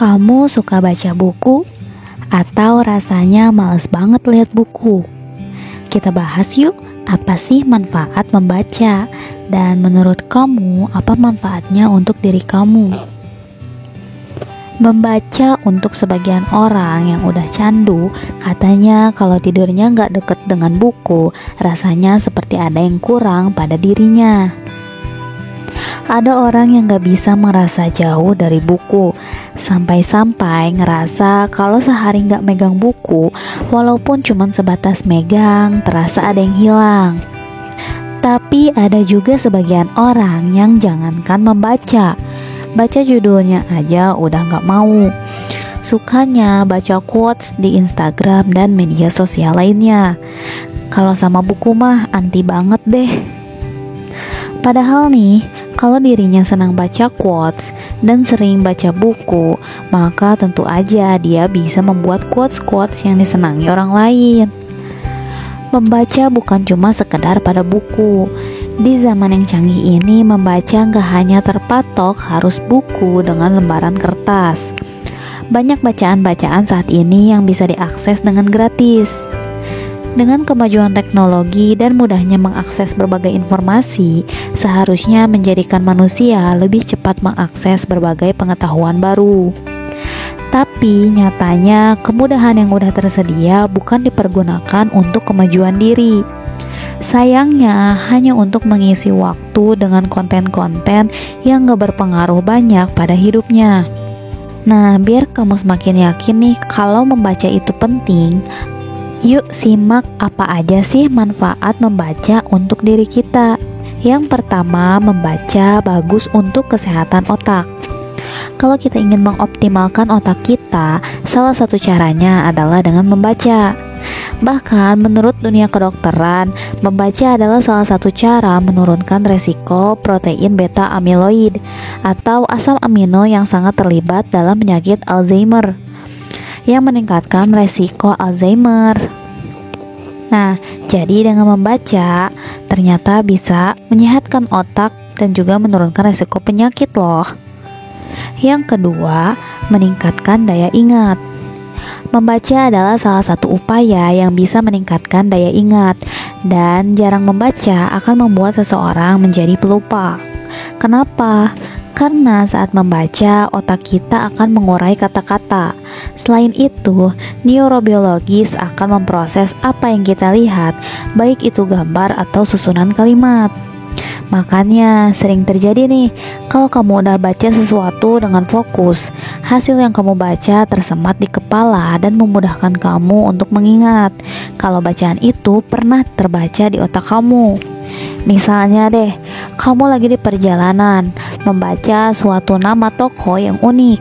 Kamu suka baca buku? Atau rasanya males banget lihat buku? Kita bahas yuk, apa sih manfaat membaca? Dan menurut kamu, apa manfaatnya untuk diri kamu? Membaca untuk sebagian orang yang udah candu, katanya kalau tidurnya gak deket dengan buku, rasanya seperti ada yang kurang pada dirinya. Ada orang yang gak bisa merasa jauh dari buku, sampai-sampai ngerasa kalau sehari gak megang buku, walaupun cuma sebatas megang, terasa ada yang hilang. Tapi ada juga sebagian orang yang jangankan membaca, baca judulnya aja udah gak mau. Sukanya baca quotes di Instagram dan media sosial lainnya. Kalau sama buku mah anti banget deh. Padahal nih, kalau dirinya senang baca quotes dan sering baca buku, maka tentu aja dia bisa membuat quotes-quotes yang disenangi orang lain. Membaca bukan cuma sekedar pada buku. Di zaman yang canggih ini, membaca gak hanya terpatok harus buku dengan lembaran kertas. Banyak bacaan-bacaan saat ini yang bisa diakses dengan gratis. Dengan kemajuan teknologi dan mudahnya mengakses berbagai informasi, seharusnya menjadikan manusia lebih cepat mengakses berbagai pengetahuan baru. Tapi nyatanya kemudahan yang udah tersedia bukan dipergunakan untuk kemajuan diri. Sayangnya hanya untuk mengisi waktu dengan konten-konten yang gak berpengaruh banyak pada hidupnya. Nah, biar kamu semakin yakin nih kalau membaca itu penting, yuk simak apa aja sih manfaat membaca untuk diri kita. Yang pertama, membaca bagus untuk kesehatan otak. Kalau kita ingin mengoptimalkan otak kita, salah satu caranya adalah dengan membaca. Bahkan menurut dunia kedokteran, membaca adalah salah satu cara menurunkan resiko protein beta amiloid atau asam amino yang sangat terlibat dalam penyakit Alzheimer, yang meningkatkan resiko Alzheimer. Nah, jadi dengan membaca ternyata bisa menyehatkan otak dan juga menurunkan resiko penyakit loh. Yang kedua, meningkatkan daya ingat. Membaca adalah salah satu upaya yang bisa meningkatkan daya ingat, dan jarang membaca akan membuat seseorang menjadi pelupa. Kenapa? Karena saat membaca, otak kita akan mengurai kata-kata. Selain itu, neurobiologis akan memproses apa yang kita lihat, baik itu gambar atau susunan kalimat. Makanya sering terjadi nih, kalau kamu udah baca sesuatu dengan fokus, hasil yang kamu baca tersemat di kepala dan memudahkan kamu untuk mengingat kalau bacaan itu pernah terbaca di otak kamu. Misalnya deh, kamu lagi di perjalanan membaca suatu nama toko yang unik.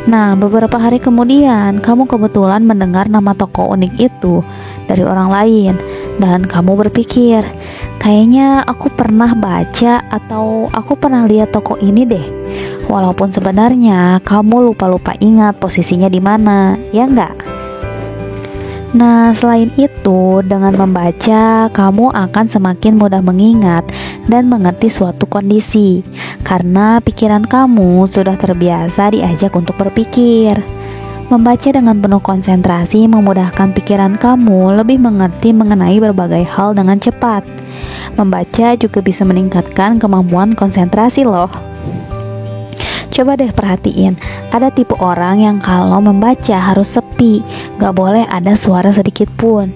Nah, beberapa hari kemudian kamu kebetulan mendengar nama toko unik itu dari orang lain, dan kamu berpikir, kayaknya aku pernah baca atau aku pernah lihat toko ini deh. Walaupun sebenarnya kamu lupa-lupa ingat posisinya di mana, ya enggak? Nah, selain itu, dengan membaca, kamu akan semakin mudah mengingat dan mengerti suatu kondisi, karena pikiran kamu sudah terbiasa diajak untuk berpikir. Membaca dengan penuh konsentrasi memudahkan pikiran kamu lebih mengerti mengenai berbagai hal dengan cepat. Membaca juga bisa meningkatkan kemampuan konsentrasi loh. Coba deh perhatiin, ada tipe orang yang kalau membaca harus sepi, gak boleh ada suara sedikit pun.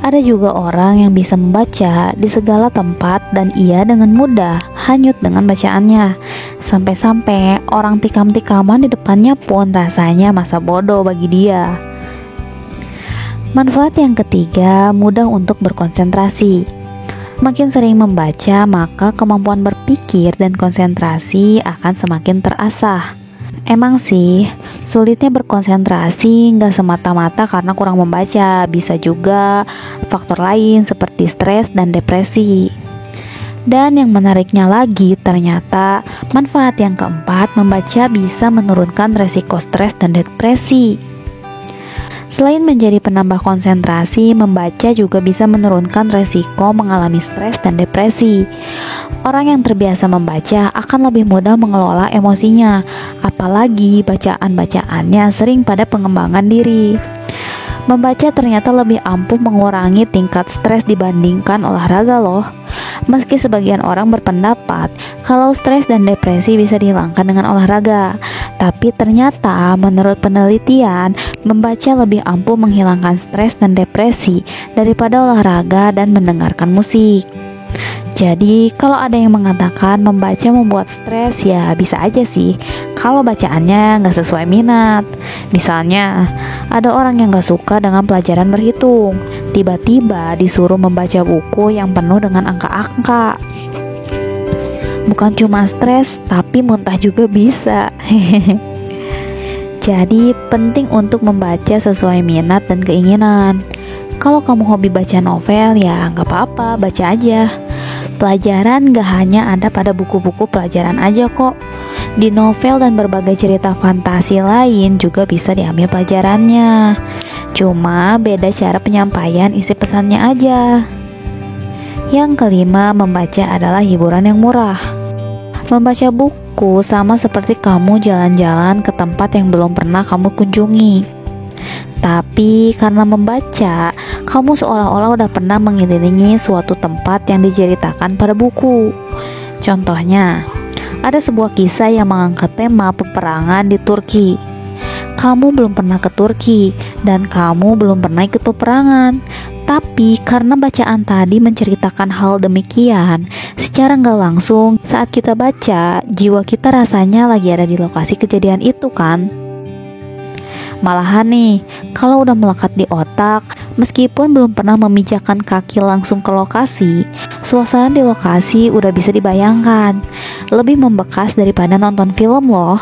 Ada juga orang yang bisa membaca di segala tempat dan ia dengan mudah hanyut dengan bacaannya. Sampai-sampai orang tikam-tikaman di depannya pun rasanya masa bodoh bagi dia. Manfaat yang ketiga, mudah untuk berkonsentrasi. Makin sering membaca, maka kemampuan berpikir dan konsentrasi akan semakin terasah. Emang sih, sulitnya berkonsentrasi nggak semata-mata karena kurang membaca, bisa juga faktor lain seperti stres dan depresi. Dan yang menariknya lagi, ternyata manfaat yang keempat, membaca bisa menurunkan resiko stres dan depresi. Selain menjadi penambah konsentrasi, membaca juga bisa menurunkan resiko mengalami stres dan depresi. Orang yang terbiasa membaca akan lebih mudah mengelola emosinya, apalagi bacaan-bacaannya sering pada pengembangan diri. Membaca ternyata lebih ampuh mengurangi tingkat stres dibandingkan olahraga loh. Meski sebagian orang berpendapat kalau stres dan depresi bisa dihilangkan dengan olahraga, tapi ternyata menurut penelitian, membaca lebih ampuh menghilangkan stres dan depresi daripada olahraga dan mendengarkan musik. Jadi kalau ada yang mengatakan membaca membuat stres, ya bisa aja sih kalau bacaannya nggak sesuai minat. Misalnya ada orang yang nggak suka dengan pelajaran berhitung, tiba-tiba disuruh membaca buku yang penuh dengan angka-angka. Bukan cuma stres, tapi muntah juga bisa. Jadi penting untuk membaca sesuai minat dan keinginan. Kalau kamu hobi baca novel, ya nggak apa-apa, baca aja. Pelajaran gak hanya ada pada buku-buku pelajaran aja kok. Di novel dan berbagai cerita fantasi lain juga bisa diambil pelajarannya. Cuma beda cara penyampaian isi pesannya aja. Yang kelima, membaca adalah hiburan yang murah. Membaca buku sama seperti kamu jalan-jalan ke tempat yang belum pernah kamu kunjungi. Tapi karena membaca, kamu seolah-olah udah pernah mengelilingi suatu tempat yang diceritakan pada buku. Contohnya, ada sebuah kisah yang mengangkat tema peperangan di Turki. Kamu belum pernah ke Turki dan kamu belum pernah ikut peperangan. Tapi karena bacaan tadi menceritakan hal demikian, secara nggak langsung saat kita baca, jiwa kita rasanya lagi ada di lokasi kejadian itu kan. Malahan nih, kalau udah melekat di otak, meskipun belum pernah memijakkan kaki langsung ke lokasi, suasana di lokasi udah bisa dibayangkan. Lebih membekas daripada nonton film loh.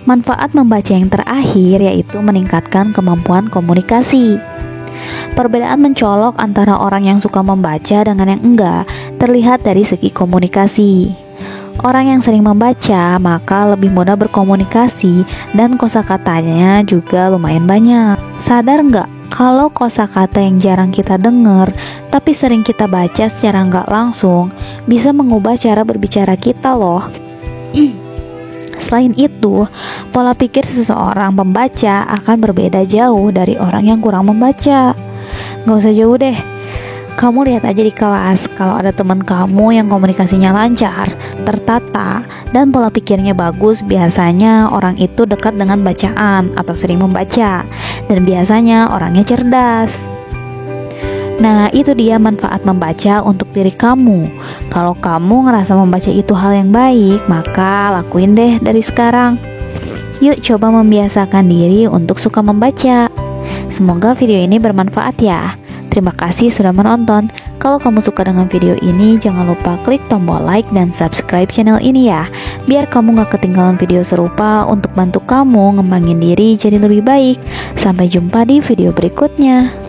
Manfaat membaca yang terakhir yaitu meningkatkan kemampuan komunikasi. Perbedaan mencolok antara orang yang suka membaca dengan yang enggak terlihat dari segi komunikasi. Orang yang sering membaca maka lebih mudah berkomunikasi dan kosakatanya juga lumayan banyak. Sadar nggak kalau kosakata yang jarang kita dengar tapi sering kita baca secara nggak langsung bisa mengubah cara berbicara kita loh. Selain itu, pola pikir seseorang pembaca akan berbeda jauh dari orang yang kurang membaca. Nggak usah jauh deh. Kamu lihat aja di kelas, kalau ada teman kamu yang komunikasinya lancar, tertata, dan pola pikirnya bagus, biasanya orang itu dekat dengan bacaan atau sering membaca, dan biasanya orangnya cerdas. Nah, itu dia manfaat membaca untuk diri kamu. Kalau kamu ngerasa membaca itu hal yang baik, maka lakuin deh dari sekarang. Yuk coba membiasakan diri untuk suka membaca. Semoga video ini bermanfaat ya. Terima kasih sudah menonton. Kalau kamu suka dengan video ini, jangan lupa klik tombol like dan subscribe channel ini ya, biar kamu gak ketinggalan video serupa untuk bantu kamu ngembangin diri jadi lebih baik. Sampai jumpa di video berikutnya.